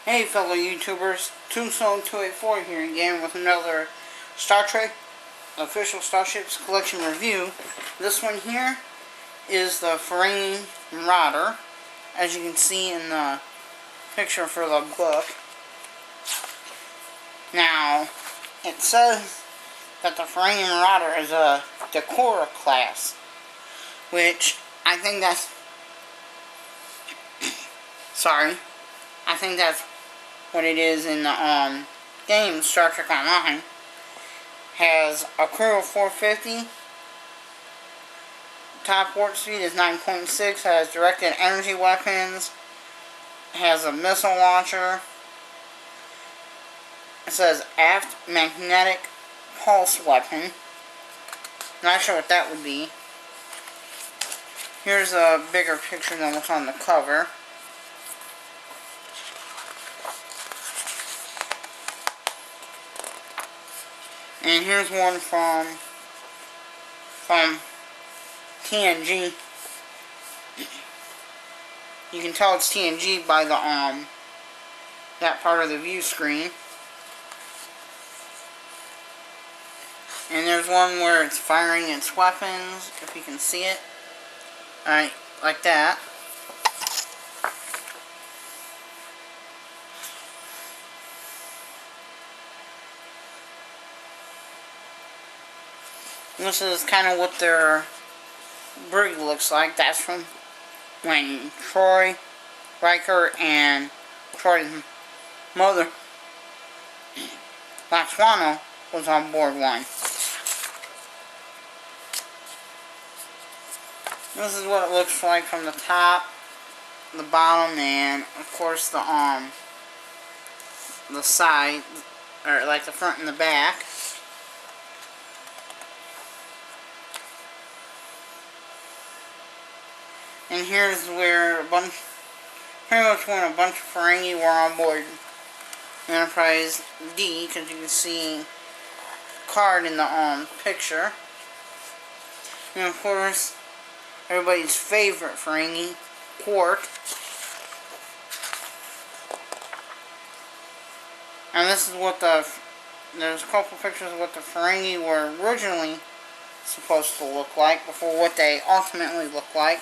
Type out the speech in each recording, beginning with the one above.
Hey fellow YouTubers, Tombstone284 here again with another Star Trek Official Starships Collection review. This one here is the Ferengi Marauder, as you can see in the picture for the book. Now, it says that the Ferengi Marauder is a Decora class, which I think that's I think that's what it is in the game Star Trek Online. Has a crew of 450. Top warp speed is 9.6. Has directed energy weapons. Has a missile launcher. It says aft magnetic pulse weapon. Not sure what that would be. Here's a bigger picture than what's on the cover. And here's one from TNG. You can tell it's TNG by the that part of the view screen. And there's one where it's firing its weapons, if you can see it. Alright, like that. This is kind of what their brig looks like. That's from when Troy, Riker, and Troy's mother, Laxwana, was on board one. This is what it looks like from the top, the bottom, and of course the side, or like the front and the back. And here's where pretty much when a bunch of Ferengi were on board Enterprise D, because you can see card in the picture. And of course, everybody's favorite Ferengi, Quark. And this is what there's a couple pictures of what the Ferengi were originally supposed to look like before what they ultimately look like.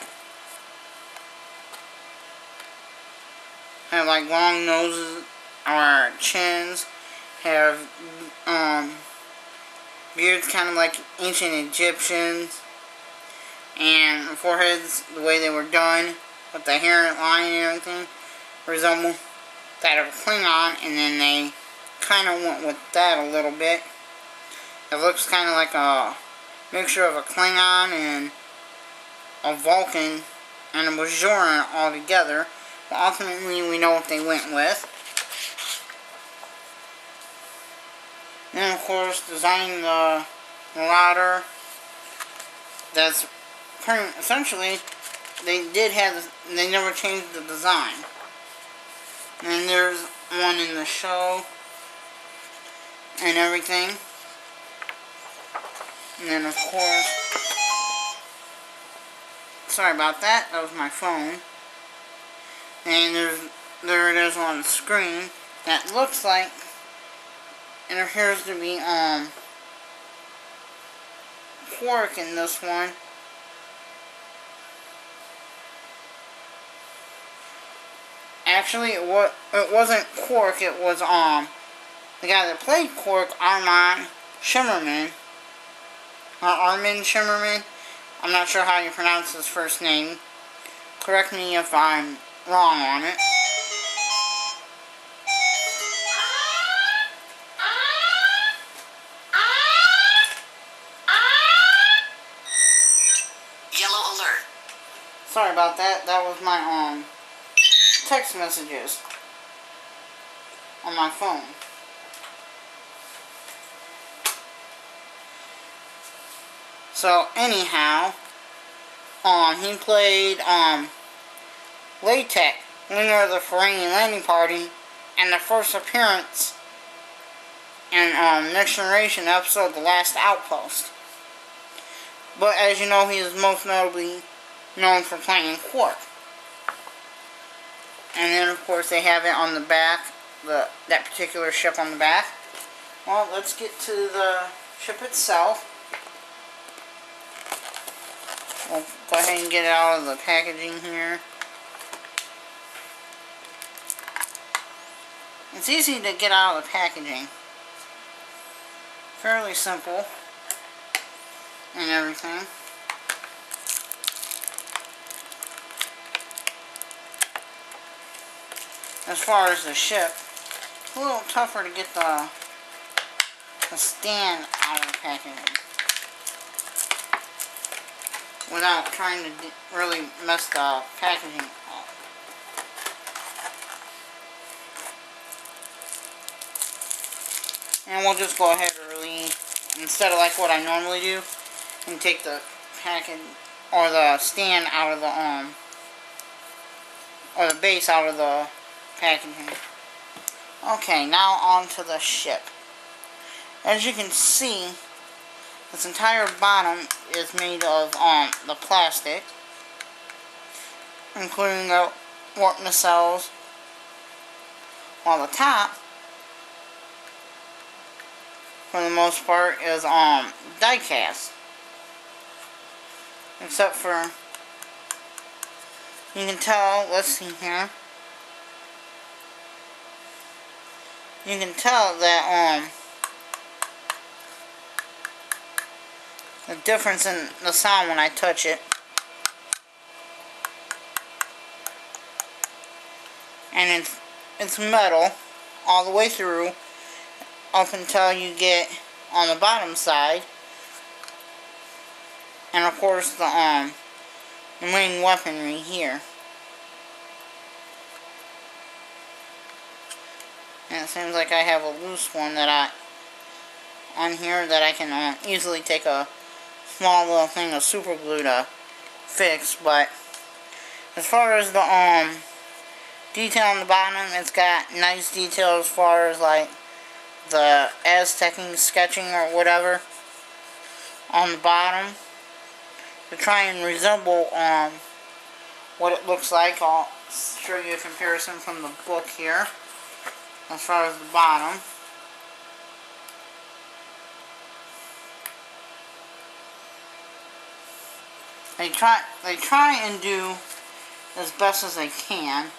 Have like long noses or chins, have beards kind of like ancient Egyptians, and foreheads, the way they were done with the hair line and everything, resemble that of a Klingon, and then they kind of went with that a little bit. It looks kind of like a mixture of a Klingon and a Vulcan and a Bajoran all together. But ultimately, we know what they went with. And of course, designing the Marauder. That's essentially, they never changed the design. And there's one in the show and everything. And then of course, sorry about that. That was my phone. And there it is on the screen. That looks like it appears to be Quark in this one. Actually, it wasn't Quark. It was the guy that played Quark, Armin Shimmerman. Armin Shimmerman. I'm not sure how you pronounce his first name. Correct me if I'm wrong on it. Yellow alert. Sorry about that. That was my text messages on my phone. So anyhow, he played Latek, leader of the Ferengi landing party, and the first appearance in Next Generation episode The Last Outpost. But as you know, he is most notably known for playing Quark. And then, of course, they have it on the back that particular ship on the back. Well, let's get to the ship itself. We'll go ahead and get it out of the packaging here. It's easy to get out of the packaging. Fairly simple and everything. As far as the ship, it's a little tougher to get the stand out of the packaging without trying to really mess the packaging up. And we'll just go ahead early, instead of like what I normally do, and take the package or the stand out of the or the base out of the packaging. Okay, now on to the ship. As you can see, this entire bottom is made of the plastic, including the warp nacelles, while the top, for the most part, is die cast. Except for, you can tell, let's see here, you can tell that the difference in the sound when I touch it. And it's metal all the way through up until you get on the bottom side. And of course the main weaponry here. And it seems like I have a loose one that on here that I can easily take a small little thing of super glue to fix. But as far as the detail on the bottom, it's got nice detail as far as like the Aztecing sketching or whatever on the bottom to try and resemble what it looks like. I'll show you a comparison from the book here as far as the bottom. They try and do as best as they can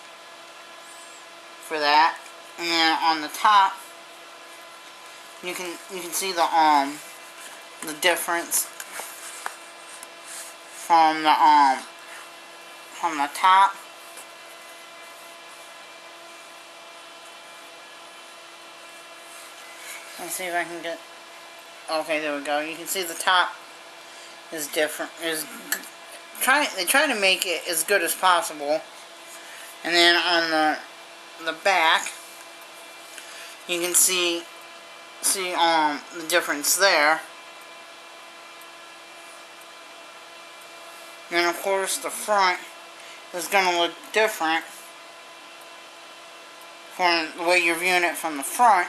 for that. And then on the top, you can see the difference from the top. Let's see if I can get. Okay, there we go. You can see the top is different. They try to make it as good as possible. And then on the back, you can see the difference there. And of course the front is going to look different from the way you're viewing it from the front.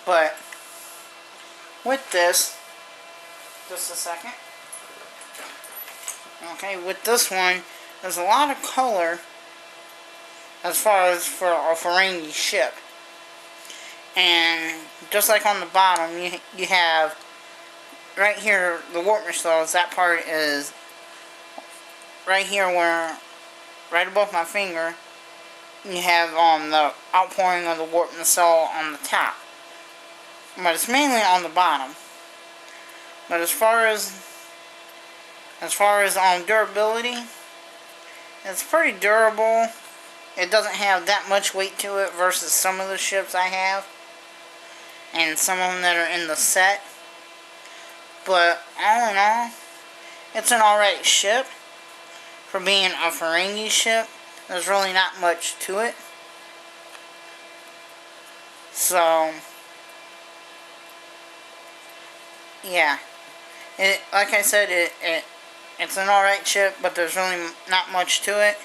But with this, just a second. Okay, with this one, there's a lot of color as far as for a Ferengi ship. And just like on the bottom, you have right here the warp nacelles. That part is right here where, right above my finger, you have the outpouring of the warp nacelle on the top. But it's mainly on the bottom. But as far as durability, it's pretty durable. It doesn't have that much weight to it versus some of the ships I have, and some of them that are in the set. But all in all, it's an alright ship for being a Ferengi ship. There's really not much to it. So yeah, like I said, it's an alright ship, but there's really not much to it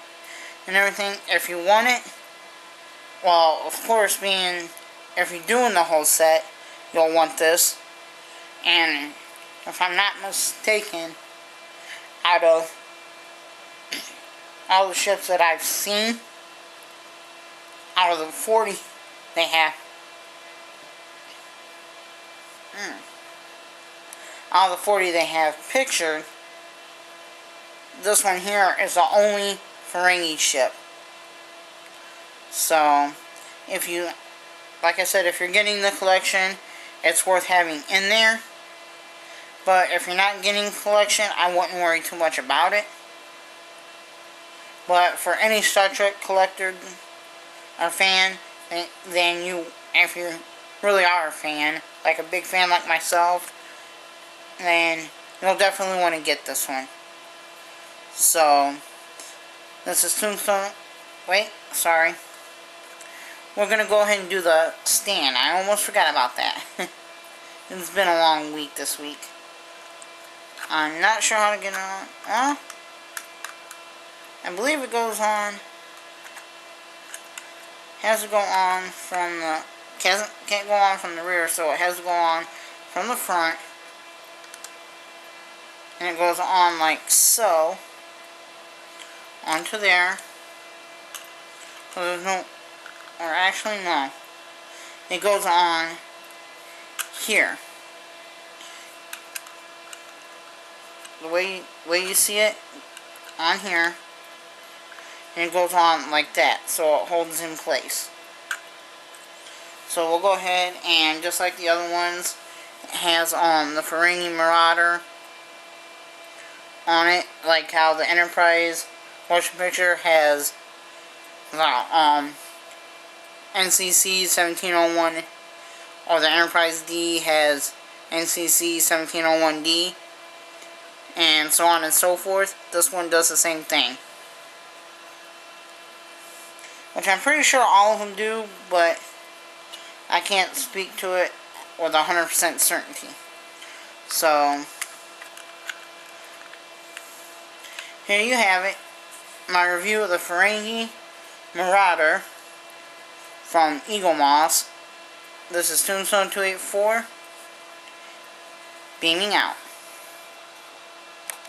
and everything. If you want it, well, of course, if you're doing the whole set, you'll want this. And if I'm not mistaken, out of all the ships that I've seen, out of the 40 they have, out of the 40 they have pictured, this one here is the only Ferengi ship. So, if you, like I said, if you're getting the collection, it's worth having in there. But if you're not getting the collection, I wouldn't worry too much about it. But for any Star Trek collector or fan, then you, if you really are a fan, like a big fan like myself, then you'll definitely want to get this one. So, this is Tombstone. Wait, sorry. We're going to go ahead and do the stand. I almost forgot about that. It's been a long week this week. I'm not sure how to get on. Well, I believe it goes on. Has to go on from the. Can't go on from the rear, so it has to go on from the front. And it goes on like so. Onto there. So there's no. Or actually, no. It goes on here. The way you see it, on here. And it goes on like that, so it holds in place. So we'll go ahead and, just like the other ones, it has the Ferengi Marauder on it, like how the Enterprise motion picture has the NCC 1701, or the Enterprise D has NCC 1701D, and so on and so forth. This one does the same thing, which I'm pretty sure all of them do, but I can't speak to it with 100% certainty. So, here you have it, my review of the Ferengi Marauder from Eaglemoss. This is Tombstone 284, beaming out.